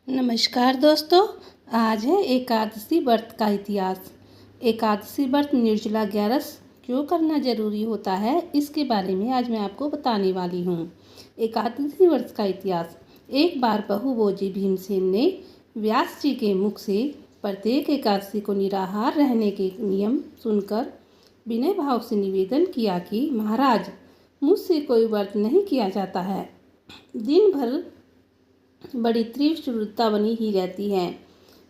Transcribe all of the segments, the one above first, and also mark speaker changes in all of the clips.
Speaker 1: नमस्कार दोस्तों। आज है एकादशी व्रत का इतिहास। एकादशी व्रत निर्जला ग्यारस क्यों करना जरूरी होता है, इसके बारे में आज मैं आपको बताने वाली हूँ। एकादशी व्रत का इतिहास। एक बार बहुभोजी भीमसेन ने व्यास जी के मुख से प्रत्येक एकादशी को निराहार रहने के नियम सुनकर विनय भाव से निवेदन किया कि महाराज, मुझसे कोई व्रत नहीं किया जाता है। दिन भर बड़ी तीव्र शुद्धता बनी ही रहती है,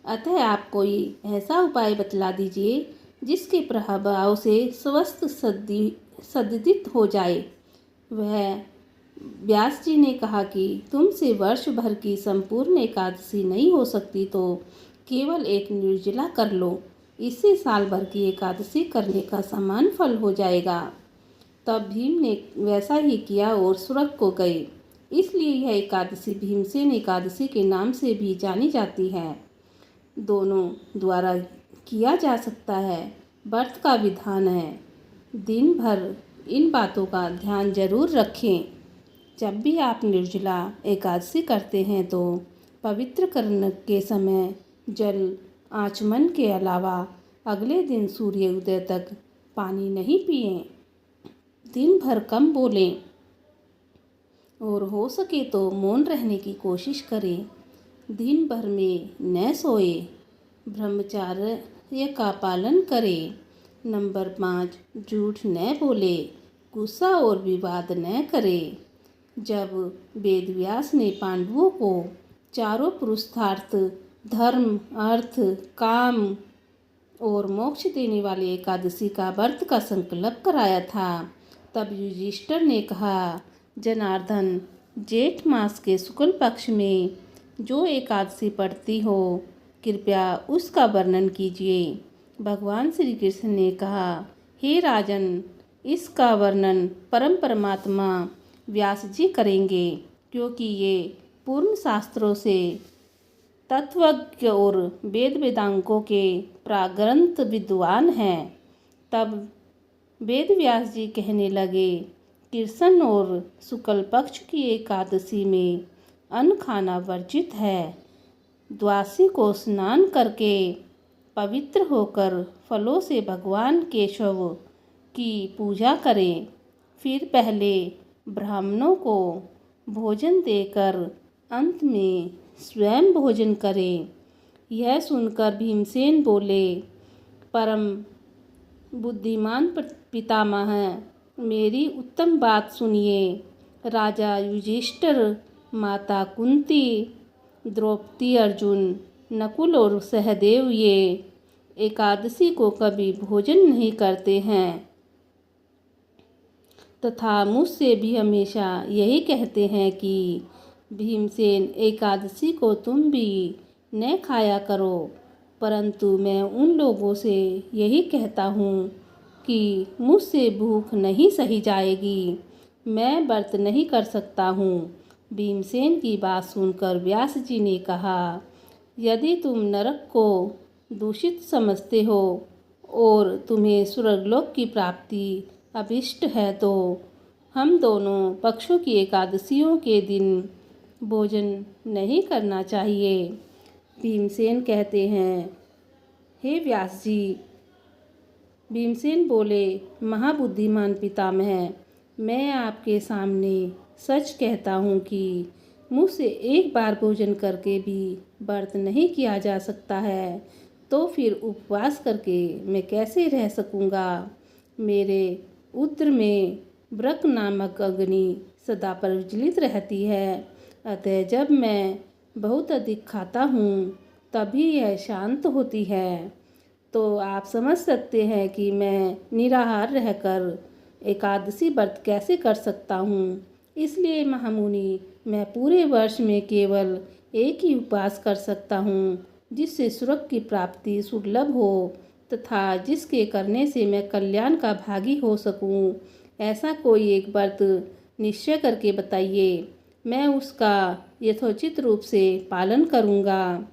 Speaker 1: अतः आप कोई ऐसा उपाय बतला दीजिए जिसके प्रभाव से स्वस्थ सद्दित हो जाए। वह व्यास जी ने कहा कि तुमसे वर्ष भर की संपूर्ण एकादशी नहीं हो सकती तो केवल एक निर्जला कर लो, इससे साल भर की एकादशी करने का समान फल हो जाएगा। तब भीम ने वैसा ही किया और स्वर्ग को गए। इसलिए यह एकादशी भीमसेन एकादशी के नाम से भी जानी जाती है। दोनों द्वारा किया जा सकता है। व्रत का विधान है, दिन भर इन बातों का ध्यान जरूर रखें। जब भी आप निर्जला एकादशी करते हैं तो पवित्र करने के समय जल आचमन के अलावा अगले दिन सूर्य उदय तक पानी नहीं पिएं। दिन भर कम बोलें और हो सके तो मौन रहने की कोशिश करें। दिन भर में न सोए, ब्रह्मचर्य का पालन करें। नंबर 5, झूठ न बोले, गुस्सा और विवाद न करें। जब वेदव्यास ने पांडवों को चारों पुरुषार्थ धर्म, अर्थ, काम और मोक्ष देने वाले एकादशी का व्रत का संकल्प कराया था, तब युधिष्ठिर ने कहा, जनार्दन, जेठ मास के शुक्ल पक्ष में जो एकादशी पड़ती हो, कृपया उसका वर्णन कीजिए। भगवान श्री कृष्ण ने कहा, हे राजन, इसका वर्णन परम परमात्मा व्यास जी करेंगे, क्योंकि ये पूर्ण शास्त्रों से तत्वज्ञ और वेद वेदांगों के प्राग्रंथ विद्वान हैं। तब वेद व्यास जी कहने लगे, कृष्ण और शुक्ल पक्ष की एकादशी में अन्न खाना वर्जित है। द्वादशी को स्नान करके पवित्र होकर फलों से भगवान केशव की पूजा करें। फिर पहले ब्राह्मणों को भोजन देकर अंत में स्वयं भोजन करें। यह सुनकर भीमसेन बोले, परम बुद्धिमान पितामह, मेरी उत्तम बात सुनिए। राजा युधिष्ठिर, माता कुंती, द्रौपदी, अर्जुन, नकुल और सहदेव ये एकादशी को कभी भोजन नहीं करते हैं तथा मुझसे भी हमेशा यही कहते हैं कि भीमसेन, एकादशी को तुम भी न खाया करो। परंतु मैं उन लोगों से यही कहता हूँ कि मुझसे भूख नहीं सही जाएगी, मैं व्रत नहीं कर सकता हूँ। भीमसेन की बात सुनकर व्यास जी ने कहा, यदि तुम नरक को दूषित समझते हो और तुम्हें स्वर्गलोक की प्राप्ति अभिष्ट है तो हम दोनों पक्षों की एकादशियों के दिन भोजन नहीं करना चाहिए। भीमसेन कहते हैं, हे व्यास जी। भीमसेन बोले, महाबुद्धिमान पितामह, मैं आपके सामने सच कहता हूँ कि मुझसे एक बार भोजन करके भी व्रत नहीं किया जा सकता है, तो फिर उपवास करके मैं कैसे रह सकूँगा। मेरे उदर में व्रक नामक अग्नि सदा प्रज्वलित रहती है, अतः जब मैं बहुत अधिक खाता हूँ तभी यह शांत होती है। तो आप समझ सकते हैं कि मैं निराहार रहकर एकादशी व्रत कैसे कर सकता हूँ। इसलिए महामुनि, मैं पूरे वर्ष में केवल एक ही उपवास कर सकता हूँ, जिससे स्वर्ग की प्राप्ति सुलभ हो तथा जिसके करने से मैं कल्याण का भागी हो सकूँ। ऐसा कोई एक व्रत निश्चय करके बताइए, मैं उसका यथोचित रूप से पालन करूँगा।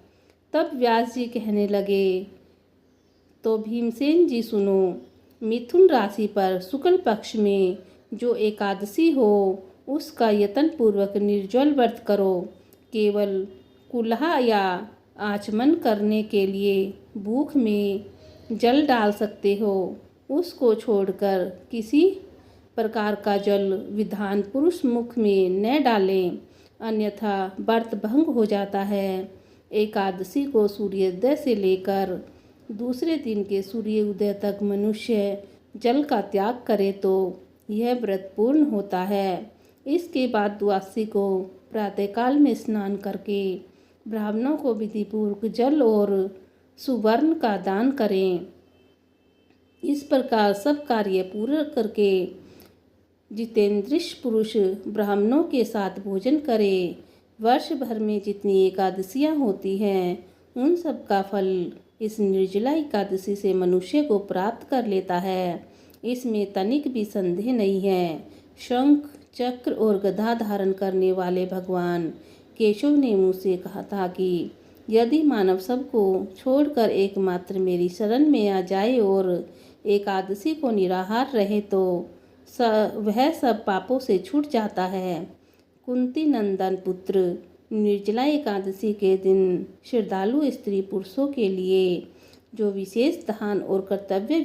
Speaker 1: तब व्यास जी कहने लगे, तो भीमसेन जी सुनो। मिथुन राशि पर शुक्ल पक्ष में जो एकादशी हो, उसका यत्न पूर्वक निर्जल व्रत करो। केवल कुल्हा या आचमन करने के लिए भूख में जल डाल सकते हो। उसको छोड़कर किसी प्रकार का जल विधान पुरुष मुख में न डालें, अन्यथा व्रत भंग हो जाता है। एकादशी को सूर्योदय से लेकर दूसरे दिन के सूर्योदय तक मनुष्य जल का त्याग करे तो यह व्रत पूर्ण होता है। इसके बाद द्वादशी को प्रातःकाल में स्नान करके ब्राह्मणों को विधिपूर्वक जल और सुवर्ण का दान करें। इस प्रकार सब कार्य पूरा करके जितेंद्रिय पुरुष ब्राह्मणों के साथ भोजन करे। वर्ष भर में जितनी एकादशियां होती हैं उन सब का फल इस निर्जला एकादशी से मनुष्य को प्राप्त कर लेता है। इसमें तनिक भी संदेह नहीं है। शंख चक्र और गदा धारण करने वाले भगवान केशव ने मुझसे कहा था कि यदि मानव सबको छोड़कर एकमात्र मेरी शरण में आ जाए और एकादशी को निराहार रहे तो वह सब पापों से छूट जाता है। कुंती नंदन पुत्र, निर्जला एकादशी के दिन श्रद्धालु स्त्री पुरुषों के लिए जो विशेष दान और कर्तव्य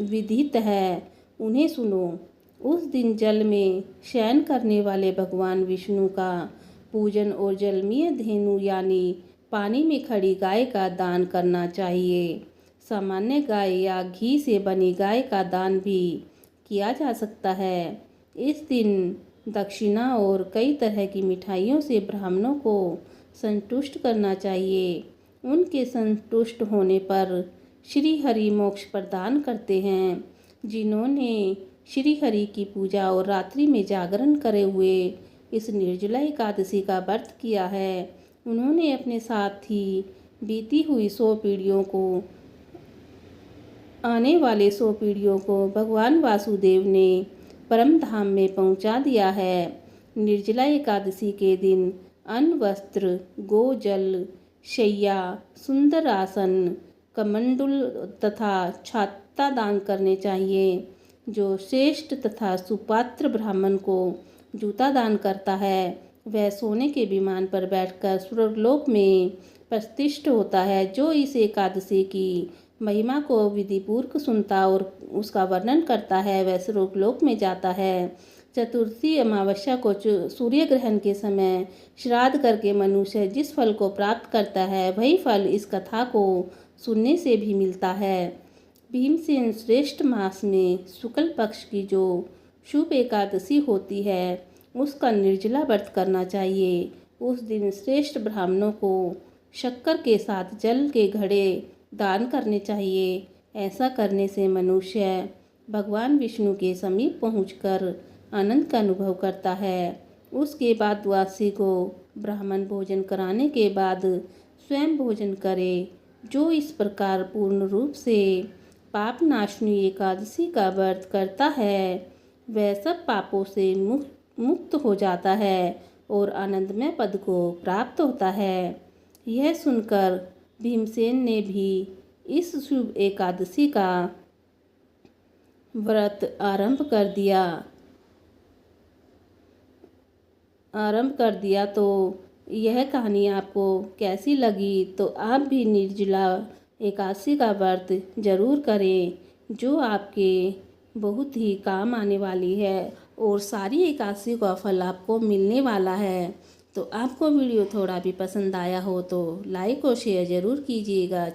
Speaker 1: विधित है उन्हें सुनो। उस दिन जल में शयन करने वाले भगवान विष्णु का पूजन और जलमीय धेनु यानी पानी में खड़ी गाय का दान करना चाहिए। सामान्य गाय या घी से बनी गाय का दान भी किया जा सकता है। इस दिन दक्षिणा और कई तरह की मिठाइयों से ब्राह्मणों को संतुष्ट करना चाहिए। उनके संतुष्ट होने पर श्री हरि मोक्ष प्रदान करते हैं। जिन्होंने श्री हरि की पूजा और रात्रि में जागरण करे हुए इस निर्जला एकादशी का व्रत किया है उन्होंने अपने साथ ही बीती हुई 100 पीढ़ियों को आने वाले 100 पीढ़ियों को भगवान वासुदेव ने परम धाम में पहुंचा दिया है। निर्जला एकादशी के दिन अन्न, वस्त्र, गोजल, शैया, सुंदर आसन, कमंडल तथा छाता दान करने चाहिए। जो श्रेष्ठ तथा सुपात्र ब्राह्मण को जूता दान करता है वह सोने के विमान पर बैठकर स्वर्गलोक में प्रतिष्ठित होता है। जो इस एकादशी की महिमा को विधिपूर्वक सुनता और उसका वर्णन करता है वह स्वर्गलोक में जाता है। चतुर्थी अमावस्या को सूर्य ग्रहण के समय श्राद्ध करके मनुष्य जिस फल को प्राप्त करता है वही फल इस कथा को सुनने से भी मिलता है। भीमसेन श्रेष्ठ मास में शुक्ल पक्ष की जो शुभ एकादशी होती है उसका निर्जला व्रत करना चाहिए। उस दिन श्रेष्ठ ब्राह्मणों को शक्कर के साथ जल के घड़े दान करने चाहिए। ऐसा करने से मनुष्य भगवान विष्णु के समीप पहुंचकर आनंद का अनुभव करता है। उसके बाद द्वादशी को ब्राह्मण भोजन कराने के बाद स्वयं भोजन करे। जो इस प्रकार पूर्ण रूप से पाप नाशनी एकादशी का व्रत करता है वह सब पापों से मुक्त हो जाता है और आनंदमय पद को प्राप्त होता है। यह सुनकर भीमसेन ने भी इस शुभ एकादशी का व्रत आरंभ कर दिया। तो यह कहानी आपको कैसी लगी तो आप भी निर्जला एकादशी का व्रत जरूर करें जो आपके बहुत ही काम आने वाली है और सारी एकादशी का फल आपको मिलने वाला है। तो आपको वीडियो थोड़ा भी पसंद आया हो तो लाइक और शेयर ज़रूर कीजिएगा।